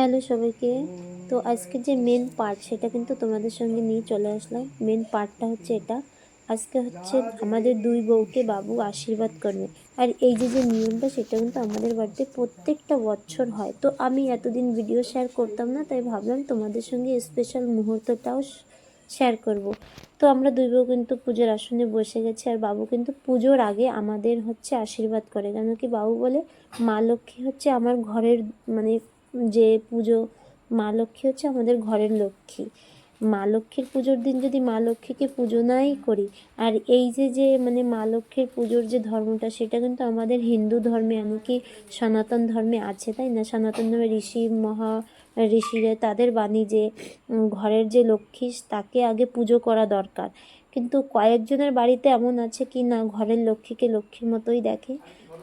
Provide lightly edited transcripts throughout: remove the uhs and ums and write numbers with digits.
Hello সবাইকে। তো আজকে যে মেন পার্ট সেটা কিন্তু তোমাদের সঙ্গে নিয়ে চলে আসলাম। মেন পার্টটা হচ্ছে এটা। আজকে হচ্ছে আমাদের দুই বউকে বাবু আশীর্বাদ করবে। আর এই যে নিয়মটা সেটা কিন্তু আমাদের বাড়িতে প্রত্যেকটা বছর হয়। তো আমি এতদিন ভিডিও শেয়ার করতাম না, তাই ভাবলাম তোমাদের সঙ্গে স্পেশাল মুহূর্তটাও শেয়ার করব। তো আমরা দুই বউ কিন্তু পুজোর আসনে বসে গেছি, আর বাবু কিন্তু পুজোর আগে আমাদের হচ্ছে আশীর্বাদ করে। কেন কি বাবু বলে মা লক্ষ্মী হচ্ছে আমার ঘরের মানে যে পুজো, মা লক্ষ্মী হচ্ছে আমাদের ঘরের লক্ষ্মী। মা লক্ষ্মীর পুজোর দিন যদি মা লক্ষ্মীকে পুজো নাই করি, আর এই যে মানে মা লক্ষ্মীর পুজোর যে ধর্মটা সেটা কিন্তু আমাদের হিন্দু ধর্মে এমনকি সনাতন ধর্মে আছে, তাই না? সনাতন ধর্মে ঋষিরা তাদের বাণী যে ঘরের যে লক্ষ্মী তাকে আগে পুজো করা দরকার। কিন্তু কয়েকজনের বাড়িতে এমন আছে কি না ঘরের লক্ষ্মীকে লক্ষ্মীর মতোই দেখে।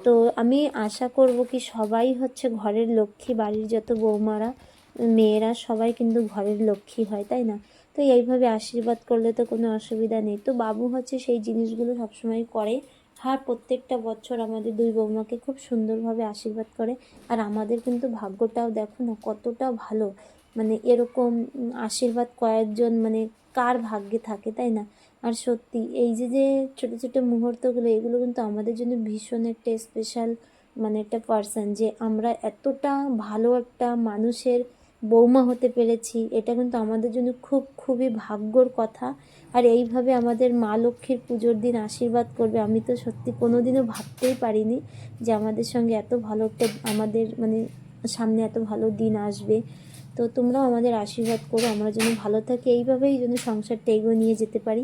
তো আমি আশা করব কি সবাই হচ্ছে ঘরের লক্ষ্মী, বাড়ির যত বৌমারা মেয়েরা সবাই কিন্তু ঘরের লক্ষ্মী হয়, তাই না? তো এইভাবে আশীর্বাদ করলে তো কোনো অসুবিধা নেই। তো বাবু হচ্ছে সেই জিনিসগুলো সবসময় করে। আর প্রত্যেকটা বছর আমাদের দুই বৌমাকে খুব সুন্দরভাবে আশীর্বাদ করে। আর আমাদের কিন্তু ভাগ্যটাও দেখো না কতটা ভালো, মানে এরকম আশীর্বাদ কয়েকজন মানে কার ভাগ্যে থাকে, তাই না? আর সত্যি এই যে ছোটো ছোটো মুহূর্তগুলো, এগুলো কিন্তু আমাদের জন্য ভীষণ একটা স্পেশাল মানে একটা পার্সন, যে আমরা এতটা ভালো একটা মানুষের বৌমা হতে পেরেছি, এটা কিন্তু আমাদের জন্য খুবই ভাগ্যর কথা। আর এইভাবে আমাদের মা লক্ষ্মীর পুজোর দিন আশীর্বাদ করবে, আমি তো সত্যি কোনো দিনও ভাবতেই পারিনি যে আমাদের সঙ্গে এত ভালো একটা আমাদের মানে সামনে এত ভালো দিন আসবে। তো তোমরাও আমাদের আশীর্বাদ করো, আমরা যেন ভালো থাকি, এইভাবেই যেন সংসারটা এগিয়ে নিয়ে যেতে পারি।